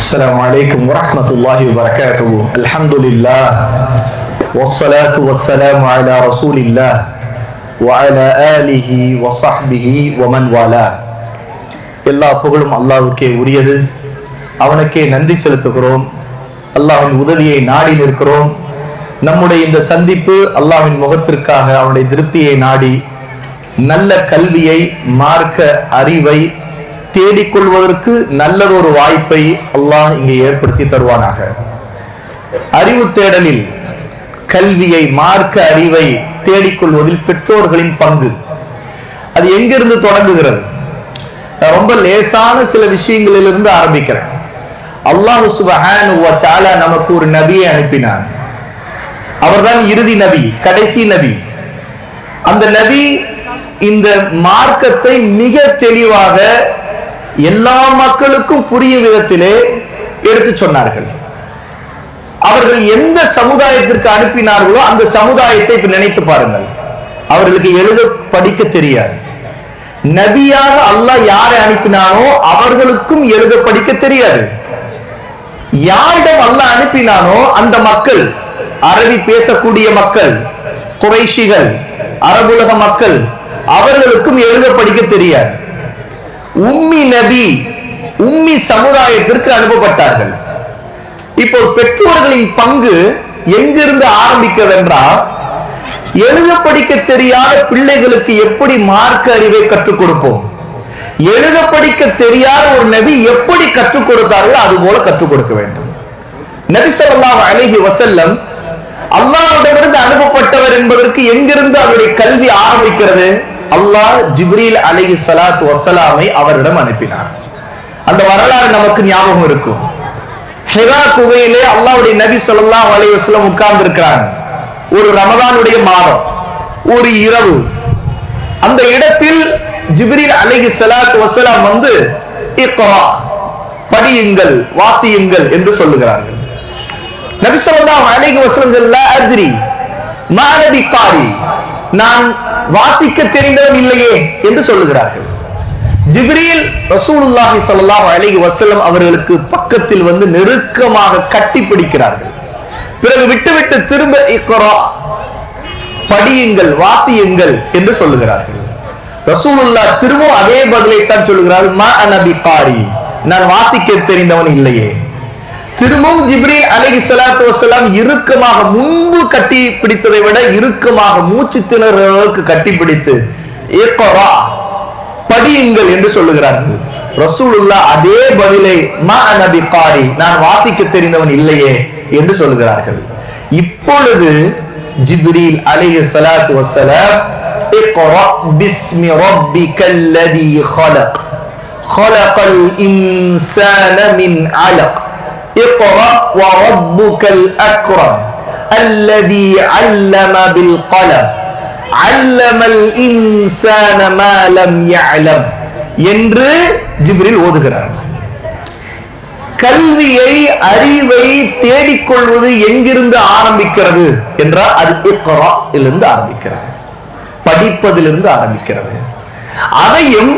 السلام عليكم ورحمة الله وبركاته. الحمد لله والصلاة والسلام على رسول الله وعلى آله وصحبه ومن والاه. எல்லா புகழும் அல்லாஹ்வுக்கே உரியது. அவனுக்கே நன்றி செலுத்துகிறோம். அல்லாஹ்வின் உதவியை நாடி நிற்கிறோம். நம்முடைய இந்த சந்திப்பு அல்லாஹ்வின் முகத்திற்காக அவனுடைய திருப்தியை நாடி நல்ல கல்வியை, மார்க்க அறிவை தேடிக்கொள்வதற்கு நல்லதொரு வாய்ப்பை அல்லாஹ் இங்கே ஏற்படுத்தி தருவானாக. அறிவு தேடலில் கல்வியை, மார்க்க அறிவை தேடிக்கொள்வதில் பெற்றோர்களின் பங்கு அது எங்கிருந்து தொடங்குகிறது? ரொம்ப லேசான சில விஷயங்களிலிருந்து ஆரம்பிக்கிறேன். அல்லாஹ் சுப்ஹானஹு வ தஆலா நமக்கு ஒரு நபியை அனுப்பினார். அவர்தான் இறுதி நபி, கடைசி நபி. அந்த நபி இந்த மார்க்கத்தை மிக தெளிவாக எல்லா மக்களுக்கும் புரிய விதத்திலே எடுத்து சொன்னார்கள். அவர்கள் எந்த சமுதாயத்திற்கு அனுப்பினார்களோ அந்த சமுதாயத்தை இப்ப நினைத்து பாருங்கள். அவர்களுக்கு எழுத படிக்க தெரியாது. நபியாக அல்லாஹ் யாரை அனுப்பினானோ அவர்களுக்கும் எழுத படிக்க தெரியாது. யாரிடம் அல்லாஹ் அனுப்பினானோ அந்த மக்கள், அரபி பேசக்கூடிய மக்கள், குறைஷிகள், அரபுலக மக்கள், அவர்களுக்கும் எழுத படிக்க தெரியாது. உம்மி நபி, உம்மி சமுதாயத்திற்கு அனுப்பப்பட்டார்கள். இப்போ பெற்றோர்களின் பங்கு எங்கிருந்து ஆரம்பிக்கிறது என்றால், எழுத படிக்க தெரியாத பிள்ளைகளுக்கு எப்படி மார்க்க அறிவை கற்றுக் கொடுப்போம், எழுத படிக்க தெரியாத ஒரு நபி எப்படி கற்றுக் கொடுத்தார்களோ அது போல கற்றுக் கொடுக்க வேண்டும். நபி ஸல்லல்லாஹு அலைஹி வஸல்லம் அல்லாஹ்விடமிருந்து அனுப்பப்பட்டவர் என்பதற்கு எங்கிருந்து அவருடைய கல்வி ஆரம்பிக்கிறது? அல்லாஹ் ஜிப்ரீல் அலைஹி ஸலாத்து வஸலாமை அவரிடம் அனுப்பினார். அந்த வரலாறு நமக்கு ஞாபகம் இருக்கும். ஹிரா குகையிலே அல்லாஹ்வுடைய நபி ஸல்லல்லாஹு அலைஹி வஸல்லம் உட்கார்ந்து இருக்கிறாங்க. ஒரு ரமதானுடைய மாதம், ஒரு இரவு. அந்த இடத்தில் ஜிப்ரீல் அலைஹி ஸலாத்து வஸலாம் வந்து இக்ரா, படியுங்கள், வாசியுங்கள் என்று சொல்லுகிறார்கள். நபி ஸல்லல்லாஹு அலைஹி வஸல்லம் லா அத்ரி மா நபி காரி, நான் வாசிக்க தெரிந்தவன் இல்லையே என்று சொல்லுகிறார்கள். ஜிப்ரீல் ரசூலுல்லாஹி ஸல்லல்லாஹு அலைஹி வஸல்லம் அவர்களுக்கு பக்கத்தில் வந்து நெருக்கமாக கட்டி பிடிக்கிறார்கள். பிறகு விட்டுவிட்டு திரும்ப இக்ரா, படியுங்கள், வாசியுங்கள் என்று சொல்லுகிறார்கள். ரசூலுல்லாஹ் திரும்ப அதே பதிலை தான் சொல்லுகிறார்கள், மா நபி காரி, நான் வாசிக்க தெரிந்தவன் இல்லையே. திரும்பவும் ஜிப்ரீல் அலைஹிஸ்ஸலாத்து வஸலாம் இறுக்கமாக, முன்பு கட்டி பிடித்ததை விட இறுக்கமாக, மூச்சு திணறலுக்கு கட்டி பிடித்து இக்ரா, படியுங்கள் என்று சொல்லுகிறார்கள். ரசூலுல்லாஹ் அதே பதிலை மா நபி காரி, நான் வாசிக்க தெரிந்தவன் இல்லையே என்று சொல்லுகிறார்கள். இப்பொழுது ஜிப்ரீல் அலைஹிஸ்ஸலாத்து வஸலாம் இக்ரா பிஸ்மி ரப்பிக்கல்லதி خلق خلق الإنسان من علق اقرأ وربك الأكرم الذي علم بالقلم علم الإنسان ما لم يعلم என்று ஜிப்ரீல் ஓதுகிறார். கல்வியை, அறிவை தேடிக்கொள்வது எங்கிருந்து ஆரம்பிக்கிறது என்றால் அது இக்ரா இலிருந்து ஆரம்பிக்கிறது, படிப்பதிலிருந்து ஆரம்பிக்கிறது. அதையும்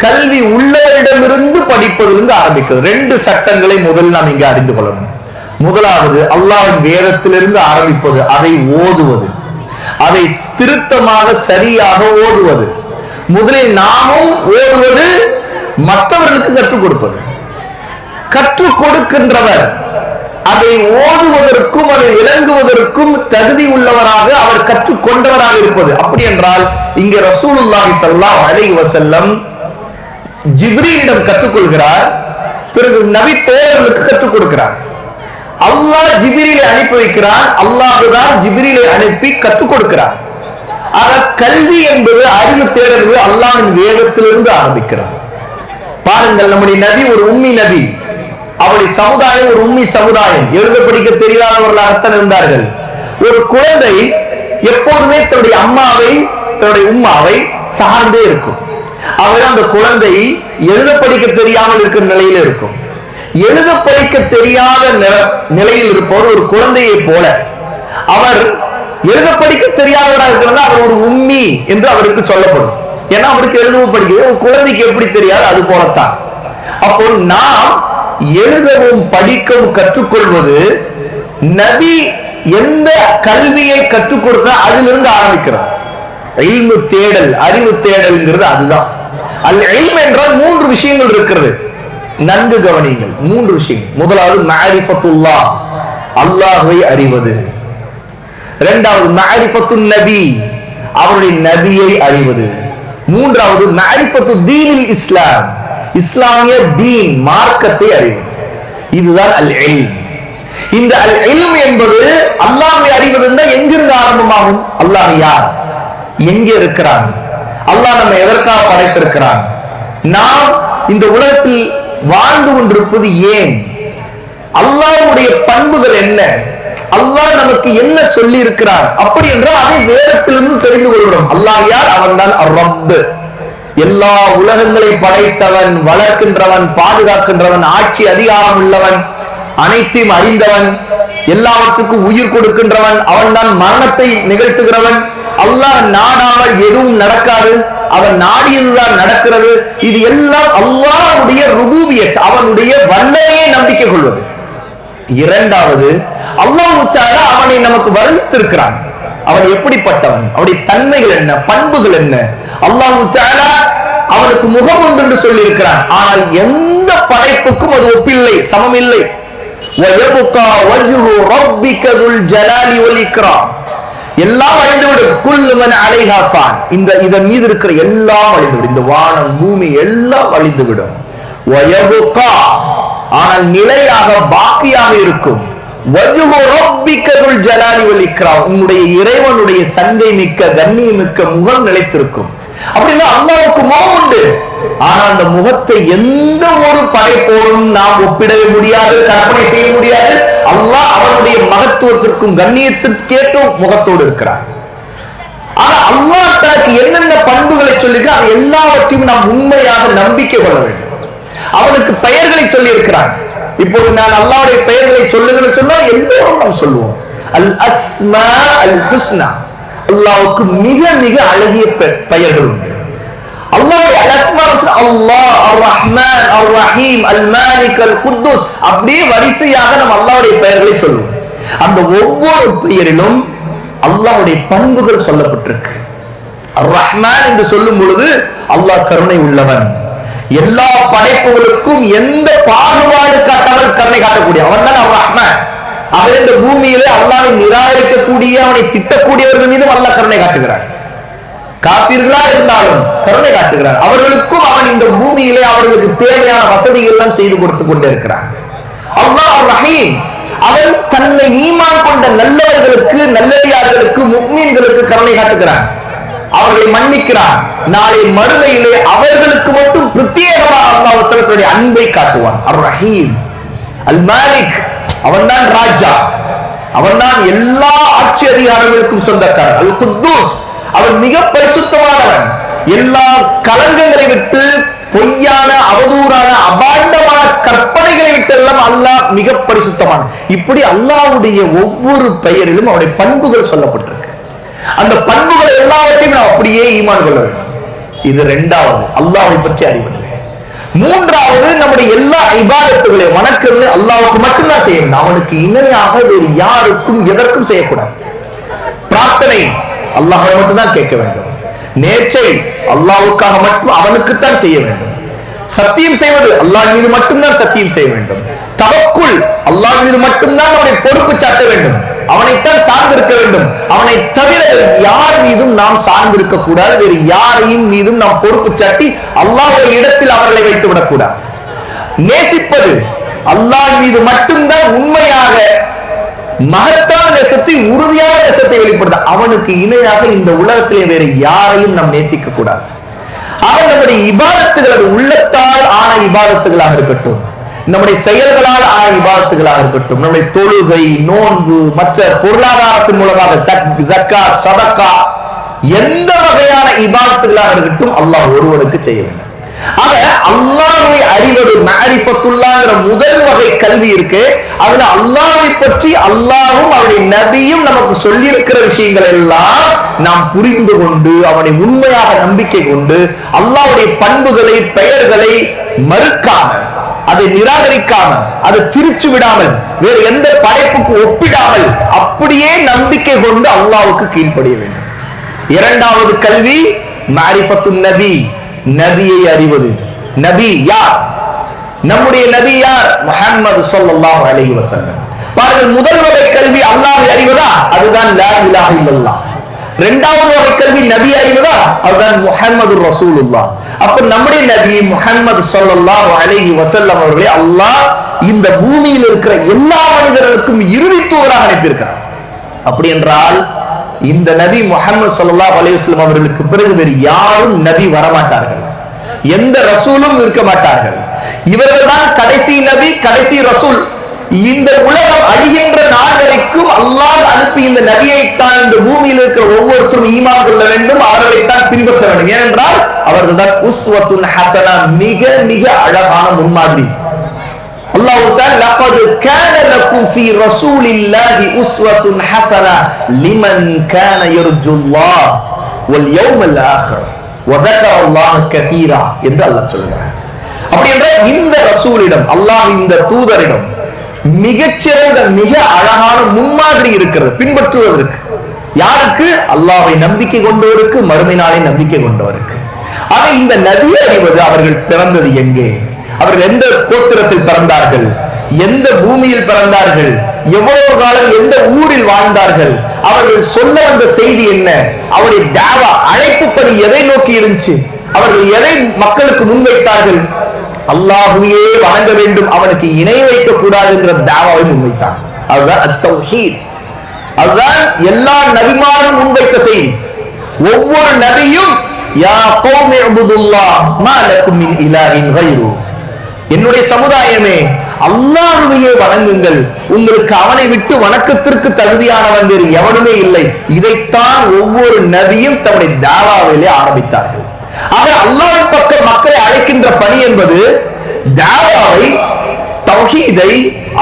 கல்வி உள்ளவரிடமிருந்து படிப்பதிலிருந்து ஆரம்பிக்கிறது. ரெண்டு சட்டங்களை முதல் நாம் இங்கே அறிந்து கொள்ளணும். முதலாவது, அல்லாஹ்வின் வேதத்திலிருந்து ஆரம்பிப்பது, அதை ஓதுவது, அதை திருத்தமாக சரியாக ஓதுவது. முதலில் நாமும் ஓதுவது, மற்றவர்களுக்கு கற்றுக் கொடுப்பது. கற்றுக் கொடுக்கின்றவர் அதை ஓதுவதற்கும் அதை விளங்குவதற்கும் தகுதி உள்ளவராக, அவர் கற்றுக் கொண்டவராக இருப்பது. அப்படி என்றால் இங்கே ரசூலுல்லாஹி ஸல்லல்லாஹு அலைஹி வஸல்லம் ஜிப்ரீலிடம் கற்றுக்கொள்கிறார், பிறகு நபி தோழர்களுக்கு கற்றுக் கொடுக்கிறார். அல்லாஹ் ஜிப்ரீலை அனுப்பி வைக்கிறார், அல்லாஹ்தான் ஜிப்ரீலை அனுப்பி கற்றுக் கொடுக்கிறார். ஆக கல்வி என்பது, அறிவு தேடல் அல்லாஹ்வின் வேதத்திலிருந்து ஆரம்பிக்கிறது. பாருங்கள், நம்முடைய நபி ஒரு உம்மி நபி, அவருடைய சமுதாயம் ஒரு உம்மி சமுதாயம், எழுத படிக்க தெரியாதவர்களாகத்தான் இருந்தார்கள். ஒரு குழந்தை எப்போதுமே தன்னுடைய அம்மாவை, தன்னுடைய உம்மாவை சார்ந்தே இருக்கும். அவர் அந்த குழந்தை எழுத படிக்க தெரியாமல் இருக்கிற நிலையில் இருக்கும். எழுத படிக்க தெரியாத நிலையில் இருப்பவர் ஒரு குழந்தையை போல. அவர் எழுத படிக்க தெரியாதவராக இருக்கிறதா அவர் ஒரு உம்மி என்று அவருக்கு சொல்லப்படும். ஏன்னா அவருக்கு எழுதவும் படிக்கிறது, ஒரு குழந்தைக்கு எப்படி தெரியாது அது போலத்தான். அப்போ நாம் எழுதவும் படிக்கவும் கற்றுக்கொள்வது நபி எந்த கல்வியை கற்றுக் கொடுத்தா அதிலிருந்து ஆரம்பிக்கிறார். இல்மு தேடல், அறிவு தேடல்ங்கிறது அதுதான். அல் இல்ம் என்றால் 3 விஷயங்கள் இருக்கிறது, நன்கு கவனியுங்கள். 3 விஷயங்கள். முதலாவது மஅரிஃபத்துல்லாஹ், அல்லாஹ்வை அறிவது. இரண்டாவது மஅரிஃபத்துன் நபி, அவருடைய நபியை அறிவது. மூன்றாவது மஅரிஃபத்து தீனில் இஸ்லாம், இஸ்லாமிய தீன் மார்க்கத்தை அறிவது. இதுதான் அல் இல்ம். இந்த அல் இல்ம் என்பது அல்லாஹ்வை அறிவது எங்கிருந்து ஆரம்பமாகும்? அல்லாஹ் யார், எங்கே இருக்கிறான், அல்லாஹ் நம்ம எதற்காக படைத்திருக்கிறான், நாம் இந்த உலகத்தில் வாழ்ந்து கொண்டிருப்பது ஏன், அல்லாஹ்வுடைய பண்புகள் என்ன, அல்லாஹ் நமக்கு என்ன சொல்லி இருக்கிறார், அப்படி என்றால் அதை வேதத்திலிருந்து தெரிந்து கொள்கிறோம். அல்லாஹ் யார்? அவன்தான் அர்-ரப், எல்லா உலகங்களை படைத்தவன், வளர்க்கின்றவன், பாதுகாக்கின்றவன், ஆட்சி அதிகாரம் உள்ளவன், அனைத்தையும் அறிந்தவன், எல்லாவற்றுக்கும் உயிர் கொடுக்கின்றவன், அவன் தான் மரணத்தை நிகழ்த்துகிறவன். அல்லாஹ் நாடாமல் எதுவும் நடக்காது, அவன் நாடியதுதான் நடக்கிறது. இது எல்லாம் அல்லாஹ்வுடைய ருபூபியத், அவனுடைய வல்லமையை நம்பிக்கை கொள்வது. இரண்டாவது, அல்லாஹ் தஆலா அவனை நமக்கு வர்ணித்திருக்கிறான். அவன் எப்படிப்பட்டவன், அவனுடைய தன்மைகள் என்ன, பண்புகள் என்ன. அல்லாஹ் தஆலா அவனுக்கு முகம் உண்டு என்று சொல்லி இருக்கிறான். ஆனால் எந்த படைப்புக்கும் அது ஒப்பில்லை, சமமில்லை. வயபுகா வஜ்ஹு ரப்பிக துல் ஜலாலி வல் இக்ராம், எல்லாம் அழிந்துவிடும். குல்லு மன் அலைஹா ஃபான், இதன் மீது இருக்கிற எல்லாம் அழிந்துவிடும், இந்த வானம் பூமி எல்லாம் அழிந்துவிடும். வயபுகா, ஆனால் நிலையாக பாக்கியாக இருக்கும். வஜ்ஹு ரப்பிக துல் ஜலாலி வல் இக்ராம், உன்னுடைய இறைவனுடைய சங்கை மிக்க கண்ணியம் மிக்க முகம் நிலைத்திருக்கும். அப்படின்னா அல்லாஹ்வுக்கு முகம் உண்டு, ஆனால் அந்த முகத்தை எந்த ஒரு படைப்போடும் நாம் ஒப்பிடவே முடியாது, கற்பனை செய்ய முடியாது. அல்லாஹ் அவனுடைய மகத்துவத்திற்கும் கண்ணியத்திற்கேற்றும் முகத்தோடு இருக்கிறார். ஆனா அல்லாஹ் தனக்கு என்னென்ன பண்புகளை சொல்லியிருக்க அது எல்லாவற்றையும் நாம் உண்மையாக நம்பிக்கை கொள்ள வேண்டும். அவனுக்கு பெயர்களை சொல்லி இருக்கிறான். இப்போது நான் அல்லாஹ்வுடைய பெயர்களை சொல்லுகிறேன்னு சொன்னா எல்லோரும் நாம் சொல்லுவோம். அல் அஸ்மா அல் ஹுஸ்னா, அல்லாஹ்வுக்கு மிக மிக அழகிய பெயர்கள் உண்டு. அல்லாஹ்வுடைய அல் அஸ்மா அல்லாஹ், அர் ரஹ்மான், அர் ரஹீம், அல் மாலிக், அல் குத்தூஸ், அப்படியே வரிசையாக நம்ம அல்லாஹ்வுடைய பெயர்களை சொல்லுவோம். அந்த ஒவ்வொரு பெயரிலும் அல்லாஹ்வுடைய பண்புகள் சொல்லப்பட்டிருக்கு. அர் ரஹ்மான் என்று சொல்லும் பொழுது அல்லாஹ் கருணை உள்ளவன், எல்லா படைப்புகளுக்கும் எந்த பாகுபாடு காட்டாமல் கருணை காட்டக்கூடிய அவன் தான் அர் ரஹ்மான். அவன் இந்த பூமியிலே அல்லாஹ்வை நிராகரிக்கக்கூடிய, அவனை திட்டக்கூடியவர்கள் மீதும் அல்லாஹ் கருணை காட்டுகிறான். காப்பீர்களா இருந்தாலும் கருணை காட்டுகிறான். அவர்களுக்கும் அவன் இந்த பூமியிலே அவர்களுக்கு தேவையான வசதிகள் எல்லாம் செய்து கொடுத்து கொண்டே இருக்கிறான். அல்லாஹ் அர் ரஹீம், அவன் தன்னை ஈமான் கொண்ட நல்லவர்களுக்கு, நல்லடியார்களுக்கு, முஃமின்களுக்கு கருணை காட்டுகிறான், அவர்களை மன்னிக்கிறான். நாளை மறுமையிலே அவர்களுக்கு மட்டும் பிரத்யேகமாக அல்லாஹ் தன்னுடைய அன்பை காட்டுவான். அர் ரஹீம். அல் மாலிக், அவன்தான் ராஜா, அவன்தான் எல்லா ஆட்சி அதிகாரங்களுக்கும் சொந்தக்காரன். அல் குத்தூஸ், அவன் மிக பரிசுத்தமானவன், எல்லா கலங்கங்களை விட்டு, பொய்யான, அவதூறான, அபாண்டமான கற்பனைகளை விட்டு எல்லாம் அல்லாஹ் மிக பரிசுத்தமான. இப்படி அல்லாஹ்வுடைய ஒவ்வொரு பெயரிலும் அவருடைய பண்புகள் சொல்லப்பட்டிருக்கு. அந்த பண்புகளை எல்லாவற்றையும் நாம் அப்படியே ஈமான் கொள்ள வேண்டும். இது இரண்டாவது, அல்லாஹ்வை பற்றி அறிவது. மூன்றாவது, நம்முடைய எல்லா இபாதத்துகளையும் வணக்கங்களை அல்லாஹ்வுக்கு மட்டும்தான் செய்யணும். அவனுக்கு இணையாக வேறு யாருக்கும் எதற்கும் செய்யக்கூடாது. பிரார்த்தனை அல்லாஹ்வை மட்டும்தான் கேட்க வேண்டும். நேர்ச்சை அல்லாஹ்வுக்காக மட்டும், அவனுக்குத்தான் செய்ய வேண்டும். சத்தியம் செய்வது அல்லாஹ் மீது மட்டும்தான் சத்தியம் செய்ய வேண்டும். தவக்குல் அல்லாஹ் மீது மட்டும்தான் அவனை பொறுப்பு சாட்ட வேண்டும், அவனைத்தான் சார்ந்திருக்க வேண்டும். அவனை தவிர யார் மீதும் நாம் சார்ந்திருக்க கூடாது. வேறு யாரையும் மீதும் நாம் பொறுப்பு சாட்டி அல்லாஹ்வுடைய இடத்தில் அவர்களை வைத்து விடக்கூடாது. நேசிப்பது அல்லாஹ் மீது மட்டும்தான் உண்மையாக மகத்தான நேசத்தை, உறுதியான நேசத்தை வெளிப்படுத்த. அவனுக்கு இணையாக இந்த உலகத்திலே வேறு யாரையும் நாம் நேசிக்க கூடாது. அவன் நம்முடைய இபாதத்துகள், அது உள்ளத்தால் ஆன இபாதத்துகளாக இருக்கட்டும், நம்முடைய செயல்களால் ஆன இபாதத்துகளாக இருக்கட்டும், நம்முடைய தொழுகை, நோன்பு, மற்ற பொருளாதாரத்தின் மூலமாக ஜக்காத், சதக்கா, எந்த வகையான இபாதத்துகளாக இருக்கட்டும் அல்லாஹ் ஒருவனுக்கு செய்ய வேண்டும். ஆக அல்லாஹ்வை அறிவது மஅரிஃபத்துல்லாஹ்ங்கற முதல் வகை கல்வி இருக்கு. அதுல அல்லாஹ்வை பற்றி அல்லாஹ்வும் அவருடைய நபியும் நமக்கு சொல்லி இருக்கிற விஷயங்கள் எல்லாம் நாம் புரிந்து கொண்டு, அவனை உண்மையாக நம்பிக்கை கொண்டு, அல்லாஹ்வுடைய பண்புகளை, பெயர்களை மறுக்காமல், அதை நிராகரிக்காம, அதை திரிச்சு விடாமல், வேறு எந்த படைப்புக்கு ஒப்பிடாமல் அப்படியே நம்பிக்கை கொண்டு அல்லாஹ்வுக்கு கீழ்ப்படிய வேண்டும். இரண்டாவது கல்வி மாரிஃபத்துன் நபி, நபியை அறிவது. நபி யார்? நம்முடைய நபி யார்? முஹம்மது ஸல்லல்லாஹு அலைஹி வஸல்லம். பாருங்கள், முதல் வகை கல்வி அல்லாஹ்வை அறிவதா? அதுதான் லா இலாஹ இல்லல்லாஹ். இரண்டாவது வகை கல்வி நபி அறிவதா? அதுதான் முஹம்மது ரசூலுல்லாஹ். அப்ப நம்முடைய நபி முஹம்மது ஸல்லல்லாஹு அலைஹி வஸல்லம் அவர்களை அல்லாஹ் இந்த பூமியில் இருக்கிற எல்லா மனிதர்களுக்கும் இறுதி தூதராக அனுப்பியிருக்கிறார். அப்படி என்றால் இந்த நபி முஹம்மது ஸல்லல்லாஹு அலைஹி வஸல்லம் அவர்களுக்கு பிறகு வேறு யாரும் நபி வரமாட்டார்கள், எந்த ரசூலும் இருக்க மாட்டார்கள். இவர்கள் தான் கடைசி நபி, கடைசி ரசூல். இந்த உலகம் அழிகின்ற நாள் வரைக்கும் அல்லாஹ் அனுப்பி இந்த நபியைத்தான் இந்த பூமியில் இருக்கிற ஒவ்வொருத்தரும் ஈமான் கொள்ள வேண்டும், அவர்களைத்தான் பின்பற்ற வேண்டும். ஏனென்றால் அவர்கள் தான் உஸ்வத்துன் ஹஸனா, மிக மிக அழகான முன்மாதிரி. அல்லாஹ் தஆலா லகத் கான லக்கும் ஃபீ ரசூலில்லாஹி உஸ்வத்துன் ஹஸனா லிமன் கான யர்ஜுல்லாஹ் வல் யௌமல் ஆகிர் வ ذكرல்லாஹ கதீரா என்று அல்லாஹ் சொல்கிறார். அப்படி என்றால் இந்த ரசூலிடம், அல்லாஹ் இந்த தூதரிடம் மிகச்சிறந்த மிக அழகான முன்மாதிரி இருக்கிறது பின்பற்றுவதற்கு. யாருக்கு? அல்லாஹ்வை நம்பிக்கை கொண்டவருக்கு, மறுமை நாளை நம்பிக்கை கொண்டவருக்கு. ஆக இந்த நபி அறிவது, அவர்கள் பிறந்தது எங்கே, அவர்கள் எந்த கோத்திரத்தில் பிறந்தார்கள், எந்த பூமியில் பிறந்தார்கள், எவ்வளவு காலம் எந்த ஊரில் வாழ்ந்தார்கள், அவர்கள் சொல்ல வந்த செய்தி என்ன, அவருடைய தாவா அழைப்பு பணி எதை நோக்கி இருந்துச்சு, அவர்கள் எதை மக்களுக்கு முன்வைத்தார்கள், அல்லாஹ்வையே வணங்க வேண்டும், அவனுக்கு இணை வைக்க கூடாது என்ற தாவாவை முன்வைத்தான். அதுதான் அத்தௌஹீத். அதுதான் எல்லா நபிமாரும் முன்வைத்த செய்தி. ஒவ்வொரு நபியும் யா கௌமி இபுதுல்லாஹ் மா லக்கும் மின் இலாஹின் கைரு, என்னுடைய சமுதாயமே அல்லாஹ்வையே வணங்குங்கள், உங்களுக்கு அவனை விட்டு வணக்கத்திற்கு தகுதியானவன் வேறு எவனுமே இல்லை. இதைத்தான் ஒவ்வொரு நபியும் தம்முடைய தாவாவிலே ஆரம்பித்தார்கள். ஆக அல்லாஹ்வின் பக்கம் மக்களை அழைக்கின்ற பணி என்பது தாவாவை, தௌஹீதை,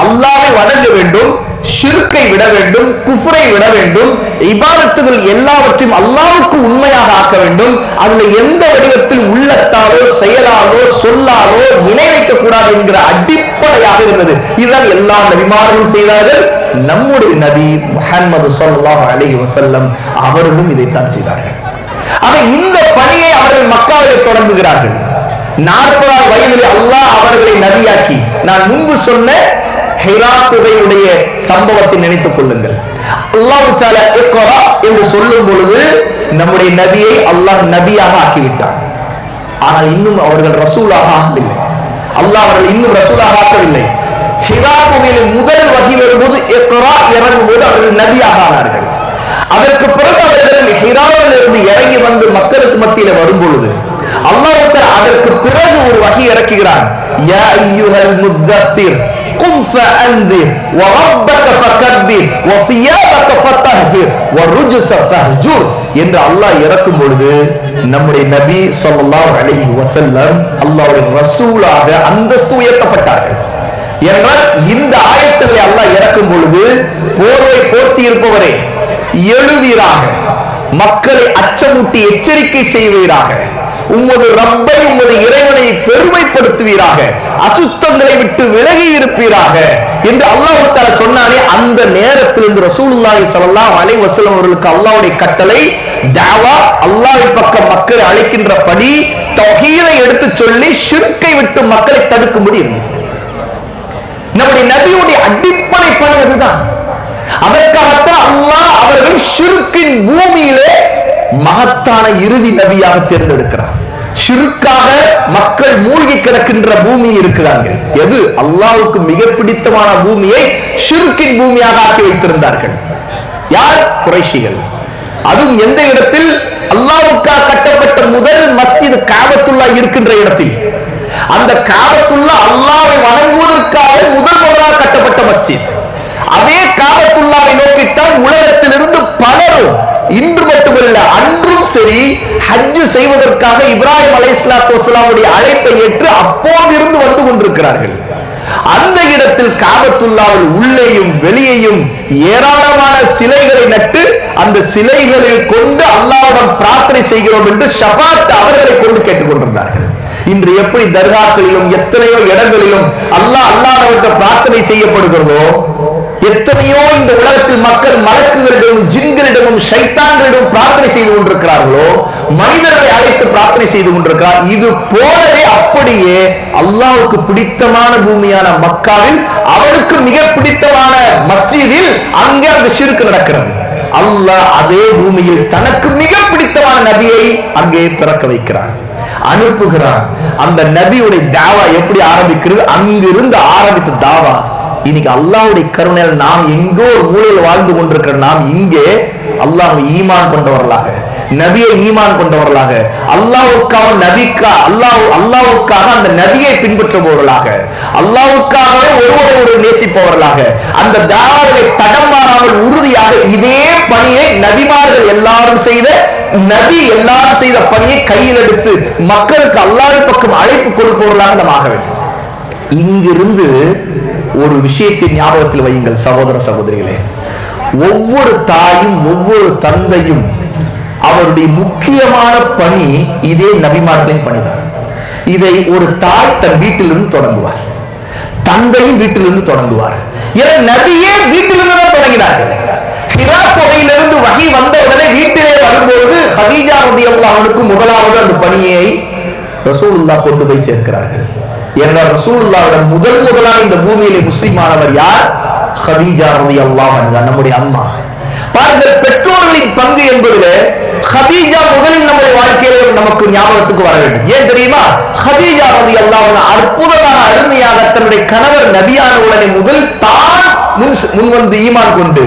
அல்லாஹ்வை வணங்க வேண்டும், ஷிர்க்கை விட வேண்டும், குஃப்ரை விட வேண்டும், இபாதத்துகள் எல்லாவற்றையும் அல்லாஹ்வுக்கு உண்மையாக ஆக்க வேண்டும். அதுல எந்த வடிவத்தில் உள்ளத்தாலோ செயலாலோ சொல்லாலோ இணை வைக்க கூடாது என்கிற அடிப்படையாக இருந்தது. இதுதான் எல்லா நபிமார்களும் செய்தார்கள். நம்முடைய நபி முஹம்மது ஸல்லல்லாஹு அலைஹி வஸல்லம் அவர்களும் இதைத்தான் செய்தார்கள். ஆக இந்த பணியை அவர்கள் மக்காவில் தொடங்குகிறார்கள். 40 வயதில் அல்லாஹ் அவர்களை நபியாக்கி, நான் முன்பு சொன்ன ஹிரா குகையுடைய சம்பவத்தை நினைத்துக் கொள்ளுங்கள். அல்லாஹ் தஆலா இக்ரா என்று சொல்லும் பொழுது நம்முடைய நபியை அல்லாஹ் நபியாக ஆக்கிவிட்டான். ஆனால் இன்னும் அவர்கள் ரசூலாக ஆகவில்லை. அல்லாஹ் அவர்கள் இன்னும் ரசூலாக ஆக்கவில்லை. ஹிரா குகையில் முதல் வஹி வரும்போது இக்ரா இறங்கும் போது அவர்கள் நபியாக ஆனார்கள். அதற்கு பிறகு அவர்கள் ஹிராவில் இருந்து இறங்கி வந்து மக்களுக்கு மத்தியில் வரும் பொழுது அல்லாஹ் தஆலா அதற்கு பிறகு ஒரு வஹி இறக்குகிறான். யா அய்யுஹல் முத்தஸிர் கும் ஃபஅன்திர் வ ரப்பக ஃபகப்பிர் வ தியாபக ஃபதஹிர் வ ருஜ்ஸ ஃபஹ்ஜுர் என்று அல்லாஹ் இறக்கும் பொழுது நம்முடைய நபி ஸல்லல்லாஹு அலைஹி வஸல்லம் அல்லாஹ்வுடைய ரசூலாக அந்தஸ்து உயர்த்தப்பட்டார்கள். என்றால் இந்த ஆயத்துகளை அல்லாஹ் இறக்கும் பொழுது போர்வை போர்த்தி இருப்பவரே எழுவீராக, மக்களை அச்சமூட்டி எச்சரிக்கை செய்வீராக, உமது ரப்பை உமது இறைவனை பெருமைப்படுத்துவீராக, அசுத்தங்களை விட்டு விலகி இருப்பீராக என்று அல்லாஹ் தஆலா சொன்னானே, அந்த நேரத்தில் இருந்து ரசூலுல்லாஹி ஸல்லல்லாஹு அலைஹி வஸல்லம் அவர்களுக்கு அல்லாஹ்வுடைய கட்டளை தாவா, அல்லாஹ்வின் பக்கம் மக்களை அழைக்கின்ற படி, தௌஹீதை எடுத்து சொல்லி ஷிர்க்கை விட்டு மக்களை தடுக்கும்படி இருந்தது. நம்முடைய நபியுடைய அடிப்படை பணி அதுதான். அதற்காகத்தான் அல்லாஹ் அவர்கள் ஷிர்கின் பூமியிலே மகத்தான இறுதி நபியாக தேர்ந்தெடுக்கிறார். ஷிர்காக மக்கள் மூழ்கி கிடக்கின்ற பூமி இருக்கிறாங்க. எது அல்லாஹ்வுக்கு மிக பிடித்தமான பூமியை ஷிர்கின் பூமியாக ஆக்கி வைத்திருந்தார்கள். யார்? குறைஷிகள். அதுவும் எந்த இடத்தில்? அல்லாஹ்வுக்காக கட்டப்பட்ட முதல் மஸ்ஜித் காபத்துல்லாஹ் இருக்கின்ற இடத்தில். அந்த காபத்துல்லாஹ் அல்லாஹ்வை வணங்குவதற்காக முதலாக கட்டப்பட்ட மஸ்ஜித். அதே காபத்துல்லாஹ்வை நோக்கித்தான் உலகத்திலிருந்து பலரும், இன்று மட்டுமல்ல அன்றும் சரி, ஹஜ் செய்வதற்காக இப்ராஹிம் அலைஹிஸ்ஸலாத்து வஸலாமுடைய அழைப்பை ஏற்று அப்போதிருந்து வந்து கொண்டிருக்கிறார்கள். அந்த இடத்தில் காபத்துல்லாஹ்வில் உள்ளேயும் வெளியேயும் ஏராளமான சிலைகளை நட்டு அந்த சிலைகளை கொண்டு அல்லாஹ்விடம் பிரார்த்தனை செய்கிறோம் என்று ஷஃபாத் அவர்களை கொண்டு கேட்டுக் கொண்டிருந்தார்கள். இன்று எப்படி தர்காக்களிலும் எத்தனையோ இடங்களிலும் அல்லாஹ் அல்லாஹ்விற்கு பிரார்த்தனை செய்யப்படுகிறதோ, எத்தனையோ இந்த உலகத்தில் மக்கள் மலக்குகளிடம், ஜின்களிடமும் ஷைத்தான்களிடம் பிரார்த்தனை செய்து கொண்டிருக்கிறார்களோ, மனிதர்களை அழைத்து பிரார்த்தனை செய்து கொண்டிருக்கிறார். இது போலவே அப்படியே அல்லாஹ்வுக்கு பிடித்தமான பூமியான மக்காவில், அவனுக்கு மிக பிடித்தமான மஸ்ஜிதில் அங்கே அந்த ஷிர்க் நடக்கிறது. அல்லாஹ் அதே பூமியில் தனக்கு மிக பிடித்தமான நபியை அங்கே பிறக்க வைக்கிறான், அனுப்புகிறான். அந்த நபியுடைய தாவா எப்படி ஆரம்பிக்கிறது? அங்கிருந்து ஆரம்பித்த தாவா இன்னைக்கு அல்லாஹ்வுடைய கருணையால் நாம் எங்கோ ஒரு மூலையில் வாழ்ந்து கொண்டிருக்கிற நாம் இங்கே அல்லாஹ்வை ஈமான் கொண்டவர்களாக, நபியை ஈமான் கொண்டவர்களாக, அல்லாஹ்வுக்காக அல்லாஹ்வுக்காக அந்த நபியை பின்பற்றுபவர்களாக, அல்லாஹ்வுக்காகவே ஒருவரை நேசிப்பவர்களாக, அந்த தாவாவை தடம் மாறாமல் உறுதியாக இதே பணியை நபிமார்கள் எல்லாரும் செய்த பணியை கையில் எடுத்து மக்களுக்கு அல்லாஹ்வின் பக்கம் அழைப்பு கொடுப்பவர்களாக நாம் ஆக வேண்டும். இங்கிருந்து ஒரு விஷயத்தை ஞாபகத்தில் வையுங்கள் சகோதர சகோதரிகளே. ஒவ்வொரு தாயும் ஒவ்வொரு தந்தையும் அவருடைய முக்கியமான பணி இதே நபிமார்களின் பணிதான். இதை ஒரு தாய் தன் வீட்டிலிருந்து தொடங்குவார், தந்தையும் வீட்டிலிருந்து தொடங்குவார். ஏன்னா நபியே வீட்டிலிருந்து தான் தொடங்கினார்கள். ஹிரா குகையிலிருந்து வஹி வந்த உடனே வீட்டிலே வரும்போது ஹதீஜா ரலியல்லாஹு அன்ஹா முதலாவது அந்த பணியை ரசூலுல்லாஹ் கொண்டு போய் சேர்க்கிறார்கள். ஏன்னா ரசூலுல்லாஹ்வுடன் முதலாக இந்த பூமியிலே முஸ்லிமானவர் யார்? ஹதீஜா ரலியல்லாஹு அன்ஹா, நம்முடைய அம்மா. பாருங்கள், பெற்றோர்களின் பங்கு என்பதிலே ஹதீஜா முதலில் நம்முடைய வாழ்க்கையிலே நமக்கு ஞாபகத்துக்கு வர வேண்டும். ஏன் தெரியுமா? ஹதீஜா ரலியல்லாஹு அன்ஹா அற்புதமான அருமையாக தன்னுடைய கணவர் நபியான உடனே முதல் தான் முன்வந்து ஈமான் கொண்டு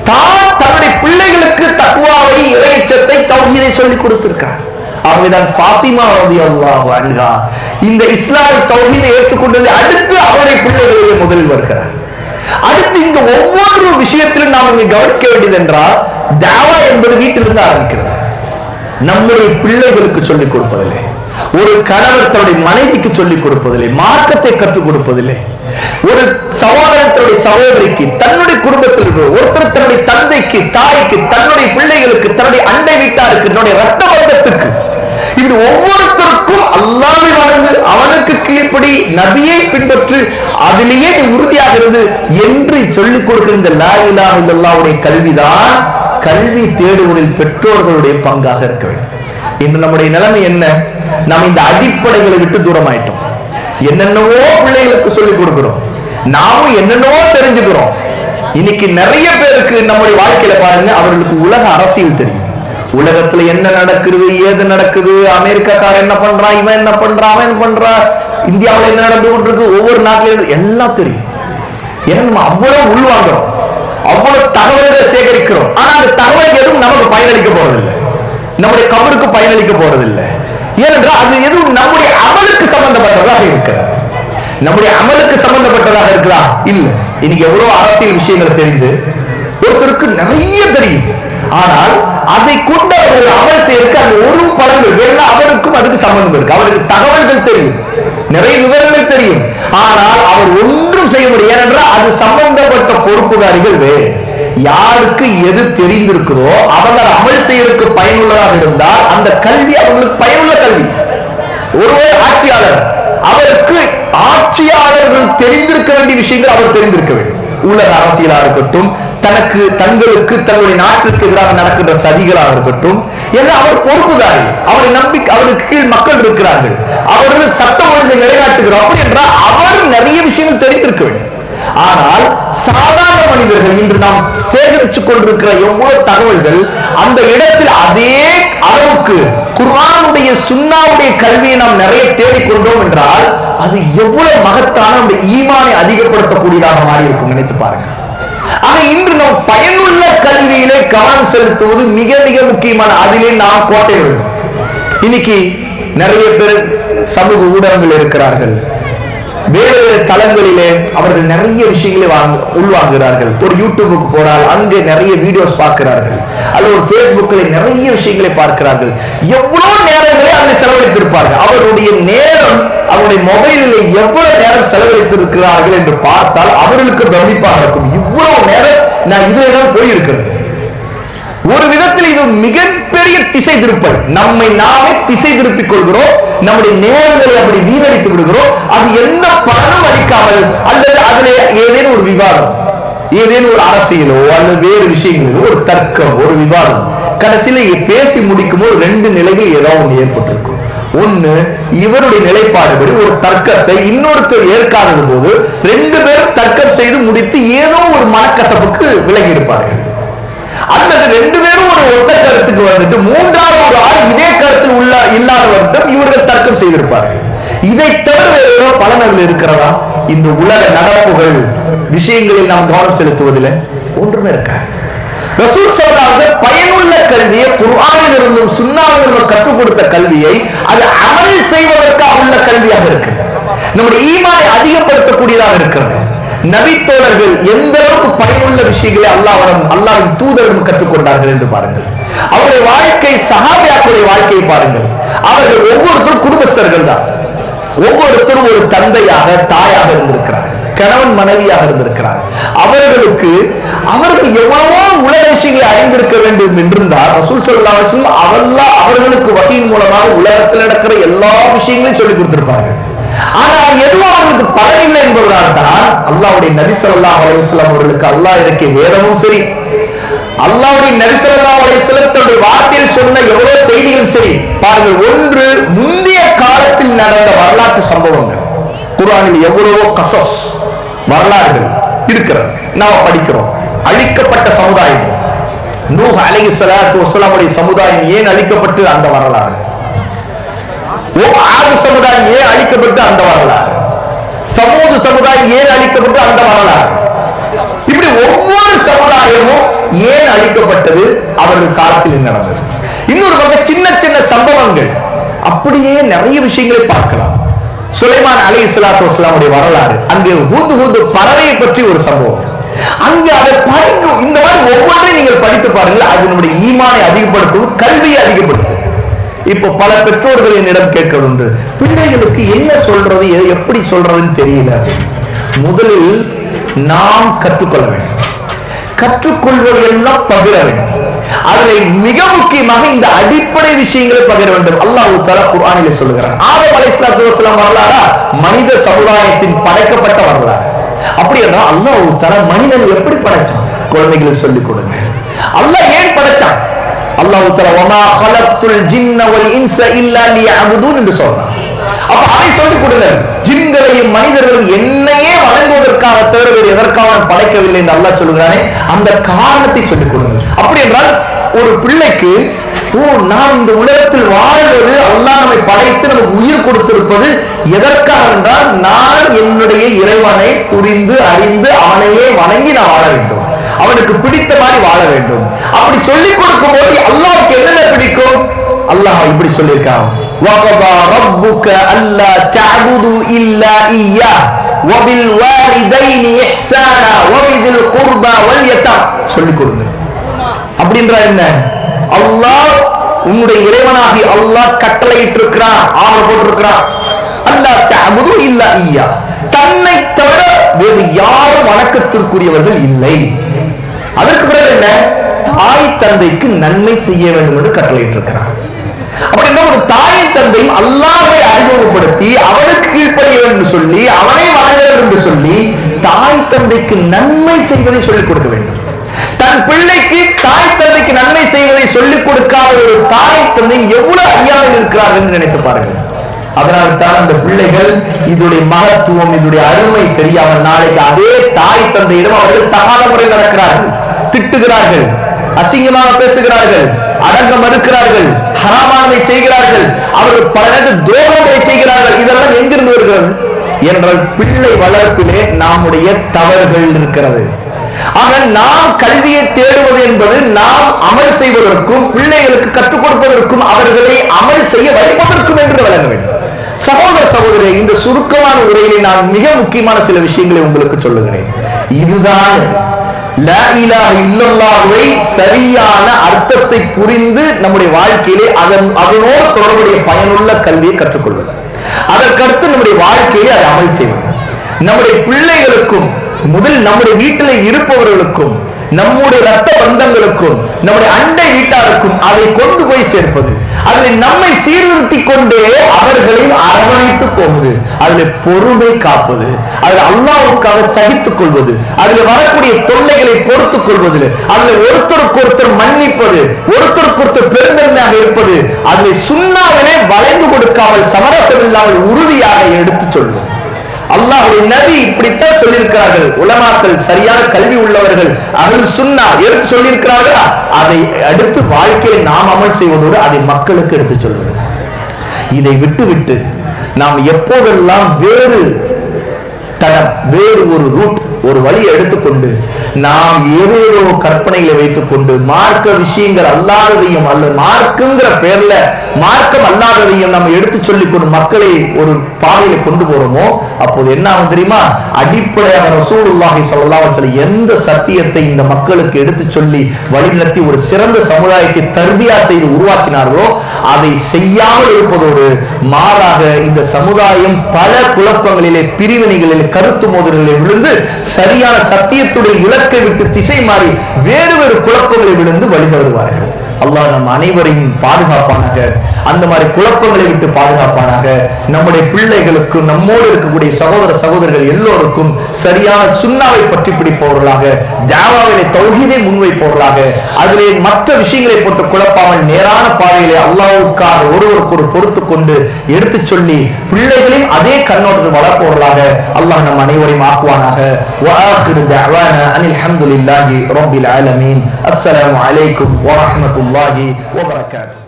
தான் தன்னுடைய பிள்ளைகளுக்கு தக்வாவை, இறையச்சத்தை, தௌஹீதை சொல்லிக் கொடுத்திருக்கிறார். அவங்கதான் ஃபாத்திமா ரலியல்லாஹு அன்ஹா இந்த இஸ்லாமிய தௌஹீதை ஏற்றுக்கொண்டது அடுத்து அவருடைய பிள்ளைகளிலே முதலில் வருகிறார். அடுத்து இந்த ஒவ்வொரு விஷயத்திலும் நாம் இங்கே கவனிக்க வேண்டியது என்றால், தாவா என்பது வீட்டிலிருந்து ஆரம்பிக்கிறது. நம்முடைய பிள்ளைகளுக்கு சொல்லிக் கொடுப்பதில்லை, ஒரு கணவர் தன்னுடைய மனைவிக்கு சொல்லிக் கொடுப்பதில்லை, மார்க்கத்தை கற்றுக் கொடுப்பதில்லை, ஒரு சகோதரன் தன்னுடைய சகோதரிக்கு, தன்னுடைய குடும்பத்தில் ஒருத்தர் தன்னுடைய தந்தைக்கு, தாய்க்கு, தன்னுடைய பிள்ளைகளுக்கு, தன்னுடைய அண்டை வீட்டாருக்கு, தன்னுடைய ரத்த பந்தத்துக்கு, இப்படி ஒவ்வொருத்தருக்கும் அல்லாஹ்வை வணங்கு, அவனுக்கு கீழ்ப்படி, நபியை பின்பற்று, அதிலேயே நீ உறுதியாக இருந்து என்று சொல்லிக் கொடுக்கிற இந்த லா இலாஹ இல்லல்லாஹ்வுடைய கல்விதான் கல்வி தேடுவதில் பெற்றோர்களுடைய பங்காக இருக்க வேண்டும். இன்று நம்முடைய நிலைமை என்ன? நாம் இந்த அடிப்படைகளை விட்டு தூரமாயிட்டோம். என்னென்னவோ பிள்ளைகளுக்கு சொல்லிக் கொடுக்கிறோம், நாமும் என்னென்னவோ தெரிஞ்சுக்கிறோம். இன்னைக்கு நிறைய பேருக்கு நம்முடைய வாழ்க்கையில பாருங்க, அவர்களுக்கு உலக அரசியல் தெரியும். உலகத்துல என்ன நடக்குது, ஏது நடக்குது, அமெரிக்காக்காரன் என்ன பண்றான், இவன் என்ன பண்றான், அவன் என்ன பண்றான், இந்தியாவில் என்ன நடந்து கொண்டிருக்கு, ஒவ்வொரு நாட்டிலும் எல்லாம் தெரியும். ஏன்னா நம்ம அவ்வளவு உள்வாங்கிறோம், அவ்வளவு தகவல்களை சேகரிக்கிறோம். ஆனா அந்த தகவல் எதுவும் நமக்கு பயனளிக்க போறதில்லை, நம்முடைய கபருக்கு பயனளிக்க போறதில்லை. ஏனென்றால் அது எதுவும் நம்முடைய அமலுக்கு சம்பந்தப்பட்டதாக இருக்கிறது. நம்முடைய அமலுக்கு சம்பந்தப்பட்டதாக இருக்கிறா இல்ல. இன்னைக்கு எவ்வளவு அரசியல் விஷயங்கள் தெரிந்து ஒருத்தருக்கு நிறைய தெரியும், ஆனால் அதை கொண்டு அவர்கள் அமல் செய்யறதுக்கு அந்த ஒரு பலன்கள் வேணா அவருக்கும் அதுக்கு சம்பந்தம் இருக்கு. அவருக்கு தகவல்கள் தெரியும், நிறைய விவரங்கள் தெரியும், ஆனால் அவர் ஒன்றும் செய்ய முடியும். ஏனென்றால் அது சம்பந்தப்பட்ட பொறுப்புதாரிகள் வேறு. யாருக்கு எது தெரிந்திருக்குதோ அவங்க அமல் செய்யறதுக்கு பயனுள்ளதாக இருந்தால் அந்த கல்வி அவங்களுக்கு பயனுள்ள கல்வி. ஒருவர் ஆட்சியாளர், அவருக்கு ஆட்சியாளர்கள் தெரிந்திருக்க வேண்டிய விஷயங்கள் அவர் தெரிந்திருக்க வேண்டும். உலக அரசியலா இருக்கட்டும், தங்களுக்கு தன்னுடைய நாட்டிற்கு எதிராக நடக்கின்ற சதிகளாக இருக்கட்டும், என்று அவர் பொறுப்புதாரி. அவரை நம்பி அவருக்கு கீழ் மக்கள் இருக்கிறார்கள், அவர்கள் சட்டம் ஒழுங்கை நிலைநாட்டுகிறார். அப்படி என்றால் அவர் நிறைய விஷயங்கள் தெரிந்திருக்க வேண்டும். ஆனால் சாதாரண மனிதர்கள் இன்று நாம் சேகரித்துக் கொண்டிருக்கிற எவ்வளவு தகவல்கள் அந்த இடத்தில் அதே அளவுக்கு குர்ஆனுடைய சுன்னாவுடைய கல்வியை நாம் நிறைய தேடிக்கொண்டோம் என்றால் அது எவ்வளவு மகத்தான நம்முடைய ஈமானை அதிகப்படுத்தக்கூடியதாக மாறி இருக்கும். நினைத்து பாருங்க. ஆனா இன்று நாம் பயனுள்ள கல்வியிலே கவனம் செலுத்துவது மிக மிக முக்கியமான, அதிலே நாம் கோட்டை விடுவோம். இன்னைக்கு நிறைய பேர் சமூக ஊடகங்கள் இருக்கிறார்கள், வேறு வேறு தளங்களிலே அவர்கள் நிறைய விஷயங்களை உள்வாங்குகிறார்கள். ஒரு யூடியூபுக்கு போனால் அங்கே நிறைய வீடியோஸ் பார்க்கிறார்கள், அல்லது ஒரு பேஸ்புக்கில் நிறைய விஷயங்களை பார்க்கிறார்கள். எவ்வளவு நேரங்களே அதை செலவழித்திருப்பார்கள். அவருடைய நேரம், அவருடைய மொபைலில் எவ்வளவு நேரம் செலவழித்திருக்கிறார்கள் என்று பார்த்தால் அவர்களுக்கு பிரமிப்பாக இருக்கும். இவ்வளவு நேரம் நான் இதுதான் போயிருக்கிறது. ஒரு விதத்தில் இது மிகப்பெரிய திசை திருப்பல். நம்மை நாமே திசை திருப்பிக் கொள்கிறோம், நம்முடைய நேரங்களை அப்படி வீணடித்து விடுகிறோம். அது என்ன பலனும் அளிக்காமல், அல்லது அதுல ஏதேனும் ஒரு விவாதம், ஏதேனும் ஒரு அரசியலோ அல்லது வேறு விஷயங்களோ ஒரு தர்க்கம், ஒரு விவாதம், கடைசியில பேசி முடிக்கும் போது ரெண்டு நிலைகள் ஏதாவது ஒன்று ஏற்பட்டிருக்கும். ஒண்ணு, இவருடைய நிலைப்பாடுபடி ஒரு தர்க்கத்தை இன்னொருத்தர் ஏற்காதது போது ரெண்டு பேரும் தர்க்கம் செய்து முடித்து ஏதோ ஒரு மனக்கசப்புக்கு விலகி இருப்பார்கள். அல்லது ரெண்டு பேரும் ஒரு ஒத்த கருத்துக்கு வந்துட்டு மூன்றாவது ஒரு ஆள் இதே கருத்தில் இல்லாதவர்களிடம் இவர்கள் தர்க்கம் செய்திருப்பார்கள். இதை தவிர வேற பலன்கள் இருக்கிறதா? இந்த உலக நடப்புகள் விஷயங்களில் நாம் கவனம் செலுத்துவதில் ஒன்றுமே இருக்காது. ரசூல் ஸல்லல்லாஹு அலைஹி வஸல்லம் பயனுள்ள கல்வியை, குர்ஆனில் இருந்தும் சுன்னாவில் இருந்தும் கற்றுக் கொடுத்த கல்வியை அது அமல் செய்வதற்காக உள்ள கல்வியாக இருக்கு. நம்முடைய ஈமானை அதிகப்படுத்தக்கூடியதாக இருக்கிறது. நபி தோழர்கள் எந்த அளவுக்கு பயனுள்ள விஷயங்களை அல்லாஹ்வின் தூதரிடம் கற்றுக்கொண்டார்கள் என்று பாருங்கள். அவருடைய வாழ்க்கை, சஹாபியாக்களுடைய வாழ்க்கையை பாருங்கள். அவர்கள் ஒவ்வொருத்தரும் குடும்பஸ்தர்கள் தான். ஒவ்வொருத்தரும் ஒரு தந்தையாக, தாயாக இருந்திருக்கிறார்கள், கணவன் மனைவியாக இருந்திருக்கிறார். அவர்கள் எவ்வளவோ உலக விஷயங்களை அறிந்திருக்க வேண்டும் என்றிருந்தால் ரசூல் ஸல்லல்லாஹு அலைஹி வஸல்லம் அவர்களுக்கு வஹீயின் மூலமாக உலகத்தில் நடக்கிற எல்லா விஷயங்களையும் சொல்லிக் கொடுத்திருப்பார்கள். ஆனால் எதுவும் அவர்களுக்கு பலனில்லை என்பதால் தான் அல்லாஹ்வுடைய நபி ஸல்லல்லாஹு அலைஹி வஸல்லம் அவர்களுக்கு அல்லாஹ் இறக்கிய வேதமும் சரி, அல்லாஹ்வுடைய நபி ஸல்லல்லாஹு அலைஹி வஸல்லம் தன்னுடைய வார்த்தையில் சொன்ன எவ்வளவு செய்திகள் சரி பாருங்கள். ஒன்று, முந்தைய காலத்தில் நடந்த வரலாற்று சம்பவங்கள். குர்ஆனில் எவ்வளவோ கசஸ் வரலாறுகள் இருக்கிறது, நாம் படிக்கிறோம். அழிக்கப்பட்ட சமுதாயம், நூஹ் அலைஹிஸ்ஸலாத்து வஸ்ஸலாமுடைய சமுதாயம் ஏன் அழிக்கப்பட்டு அந்த வரலாறு, ஆது சமுதாயம் ஏன் அழிக்கப்பட்டு அந்த வரலாறு, சமூது சமுதாயம் ஏன் அழிக்கப்பட்டு அந்த வரலாறு, இப்படி ஒவ்வொரு சமுதாயமும் ஏன் அழிக்கப்பட்டது அவர்கள் காலத்தில் நடந்தது. இன்னொரு பக்கம் சின்ன சின்ன சம்பவங்கள், அப்படியே நிறைய விஷயங்களை பார்க்கலாம். சுலைமான் அலைஹிஸ்ஸலாத்து வஸ்ஸலாமுடைய வரலாறு, அங்கே ஹுத்ஹுத் பறவையை பற்றி ஒரு சம்பவம், அங்கே அதை படிக்கும். இந்த மாதிரி ஒவ்வொன்றையும் நீங்கள் படித்து பாருங்கள். அது நம்முடைய ஈமானை அதிகப்படுத்தும், கல்வியை அதிகப்படுத்தும். இப்போ பல பெற்றோர்கள் என்னிடம் கேட்கிறது, பிள்ளைகளுக்கு என்ன சொல்றது, எப்படி சொல்றதுன்னு தெரியல. முதலில் நாம் கற்றுக்கொள்ள வேண்டும், கற்றுக்கொள்வதெல்லாம் பகிர வேண்டும். அதில் மிக முக்கியமாக இந்த அடிப்படை விஷயங்களை பகிர வேண்டும். அல்லாஹ் தஆலா குர்ஆனிலே சொல்லுகிறார். ஆதம் அலைஹிஸ்ஸலாத்து வஸலாம் வரலாறா மனித சமுதாயத்தின் படைக்கப்பட்ட வரலாறு. அப்படி என்றால் அல்லாஹ் தஆலா மனிதனை எப்படி படைச்சான், குழந்தைகளுக்கு சொல்லிக் கொடுங்க. அல்லாஹ் ஏன் படைச்சான்? அல்லாஹ் தஆலா வமா கலக்துல் ஜின்ன வல் இன்ஸ இல்லா லியஅபுதூன் என்று சொல்றான். அப்ப அதை சொல்லிக் கொடுங்க. ஜின்களையும் மனிதர்களையும் என்னையே வணங்குவதற்காக தவிர வேறு எதற்காக படைக்கவில்லை என்று அல்லாஹ் சொல்லுகிறானே, அந்த காரணத்தை சொல்லிக் கொடுங்க. அப்படி என்றால் ஒரு பிள்ளைக்கு, நாம் இந்த உலகத்தில் வாழ்வது, அல்லாஹ் நம்மை படைத்து நமக்கு உயிர் கொடுத்திருப்பது எதற்காக என்றால், நான் என்னுடைய இறைவனை புரிந்து அறிந்து அவனையே வணங்கி நான் வாழ வேண்டும், அவனுக்கு பிடித்த மாதிரி வாழ வேண்டும். அப்படி சொல்லிக் கொடுக்கும் போது அல்லாஹ்வுக்கு என்னென்ன பிடிக்கும், அல்லாஹ் இப்படி சொல்லியிருக்கான், وَقَضَى رَبُّكَ أَلَّا تَعْبُدُوا إِلَّا إِيَّاهُ وَبِالْوَالِدَيْنِ إِحْسَانًا وَبِذِي الْقُرْبَى وَالْيَتَامَى சொல்லிக் கொடுங்க. அப்படின்ற என்ன, அல்லாஹ் உன்னுடைய இறைவனாகி அல்லாஹ் கட்டளையிட்டு இருக்கிறான், ஆர்டர் போட்டிருக்கிறான். அல்லா தஅபுது இல்லா இய்யா, தன்னை தவிர வேறு யாரும் வணக்கத்திற்குரியவர்கள் இல்லை. அதற்கு பிறகு என்ன, தாய் தந்தைக்கு நன்மை செய்ய வேண்டும் என்று கட்டளையிட்டு இருக்கிறான். அப்படின்னா ஒரு தாய் தந்தையும் அல்லாஹ்வை அறிமுகப்படுத்தி அவனுக்கு கீழ்ப்படிய வேண்டும் சொல்லி, அவனை வணங்க வேண்டும் என்று சொல்லி, தாய் தந்தைக்கு நன்மை செய்வதை சொல்லிக் கொடுக்க வேண்டும். தன் பிள்ளைக்கு தாய் தந்தைக்கு நன்மை செய்வதை சொல்லிக் கொடுக்காத ஒரு தாய் தந்தை எவ்வளவு அறியாமல் இருக்கிறார்கள் என்று நினைத்து பாருங்கள். அதனால்தான் அந்த பிள்ளைகள் இதனுடைய மகத்துவம், இதனுடைய அருமை தெரியாமல் நாளைக்கு அதே தாய் தந்தையிடம் அவர்கள் தகாத முறை நடக்கிறார்கள், திட்டுகிறார்கள், அசிங்கமாக பேசுகிறார்கள், அடங்க மறுக்கிறார்கள், ஹராமானதை செய்கிறார்கள், அவர்கள் பல நேரத்தில் துரோகங்களை செய்கிறார்கள். இதெல்லாம் எங்கிருந்து வருகிறது என்றால் பிள்ளை வளர்ப்பிலே நம்முடைய தவறுகள் இருக்கிறது. ஆக நாம் கல்வியை தேடுவது என்பது நாம் அமல் செய்வதற்கும் பிள்ளைகளுக்கு கற்றுக் கொடுப்பதற்கும் அவர்களை அமல் செய்ய வைப்பதற்கும் என்று வழங்க வேண்டும். சகோதர சகோதரி, இந்த சுருக்கமான உரையிலே நான் மிக முக்கியமான சில விஷயங்களை உங்களுக்கு சொல்லுகிறேன். இதுதான் லா இலாஹ இல்லல்லாஹ்வை சரியான அர்த்தத்தை புரிந்து நம்முடைய வாழ்க்கையிலே அதனோடு தொடர்புடைய பயனுள்ள கல்வியை கற்றுக்கொள்வது, அதற்கடுத்து நம்முடைய வாழ்க்கையிலே அதை அமல் செய்வது, நம்முடைய பிள்ளைகளுக்கும் முதல் நம்முடைய வீட்டில் இருப்பவர்களுக்கும் நம்முடைய ரத்த பந்தங்களுக்கும் நம்முடைய அண்டை வீட்டாருக்கும் அதை கொண்டு போய் சேர்ப்பது, அதில் நம்மை சீர்திருத்திக் கொண்டே அவர்களையும் அரவணைத்து போவது, அதில் பொறுமை காப்பது, அதில் அல்லாஹ்வுக்காக சகித்துக் கொள்வது, அதில் வரக்கூடிய தொல்லைகளை பொறுத்துக் கொள்வதில், அதில் ஒருத்தருக்கு ஒருத்தர் மன்னிப்பது, ஒருத்தருக்கு ஒருத்தர் பெருந்தன்மையாக இருப்பது, அதில் சுன்னாவிலே வளைந்து கொடுக்காமல் சமரசம் இல்லாமல் உறுதியாக எடுத்துச் சொல்வது. அல்லாஹ்வுடைய நபி இப்படித்தான் சொல்லியிருக்கிறார்கள். உலமாக்கள் சரியான கல்வி உள்ளவர்கள் அஹ்லுல் சுன்னா எடுத்து சொல்லியிருக்கிறார்களா, அதை அடுத்து வாழ்க்கையை நாம் அமல் செய்வதோடு அதை மக்களுக்கு எடுத்து சொல்வது. இதை விட்டு நாம் எப்போதெல்லாம் வேறு தடம், வேறு ஒரு ரூட், ஒரு வழியை எடுத்துக்கொண்டு நாம் ஏதேதோ கற்பனைகளை வைத்துக் கொண்டு மார்க்க விஷயங்கள் அல்லாததையும் அல்ல மார்க்குங்கிற பேர்ல மார்க்கம் அல்லாததையும் நம்ம எடுத்து சொல்லிக் கொண்டு மக்களை ஒரு பாதையில கொண்டு போறோமோ, அப்போது என்ன ஆகும் தெரியுமா? அடிப்படையாக ரசூலுல்லாஹி ஸல்லல்லாஹு அலைஹி வஸல்லம் எந்த சத்தியத்தை இந்த மக்களுக்கு எடுத்து சொல்லி வழிநடத்தி ஒரு சிறந்த சமுதாயத்தை தர்பியா செய்து உருவாக்கினார்களோ அதை செய்யாமல் இருப்பதோடு மாறாக இந்த சமுதாயம் பல குழப்பங்களிலே, பிரிவினைகளிலே, கருத்து மோதல்களிலே விழுந்து சரியான சத்தியத்துடைய இலக்கை விட்டு திசை மாறி வேறு வேறு குழப்பங்களை விழுந்து வழி தவறுவார்கள். அல்லாஹ் நம் அனைவரையும் பாதுகாப்பானாக, அந்த மாதிரி குழப்பங்களை விட்டு பாதுகாப்பானாக. நம்முடைய பிள்ளைகளுக்கு, நம்மோடு இருக்கக்கூடிய சகோதர சகோதரர்கள் எல்லோருக்கும் சரியான சுன்னாவை பற்றி பிடிப்பவர்களாக, தாவாவிலே தௌஹீதை முன்வைப்பவர்களாக, அதிலே மற்ற விஷயங்களை போட்டு குழப்பாமல் நேரான பாதையிலே அல்லாஹ்வுக்காக ஒருவருக்கு ஒரு பொறுத்து கொண்டு எடுத்து சொல்லி பிள்ளைகளையும் அதே கண்ணோட்டத்தில் வளர்ப்பவர்களாக அல்லாஹ் நம் அனைவரையும் ஆக்குவானாக. வஆகிரு தஅவானா அனில் ஹம்துலில்லாஹி ரப்பில் ஆலமீன். அஸ்ஸலாமு அலைக்கும் வரஹ்மத்துல்லாஹி வபரகாத்துஹு.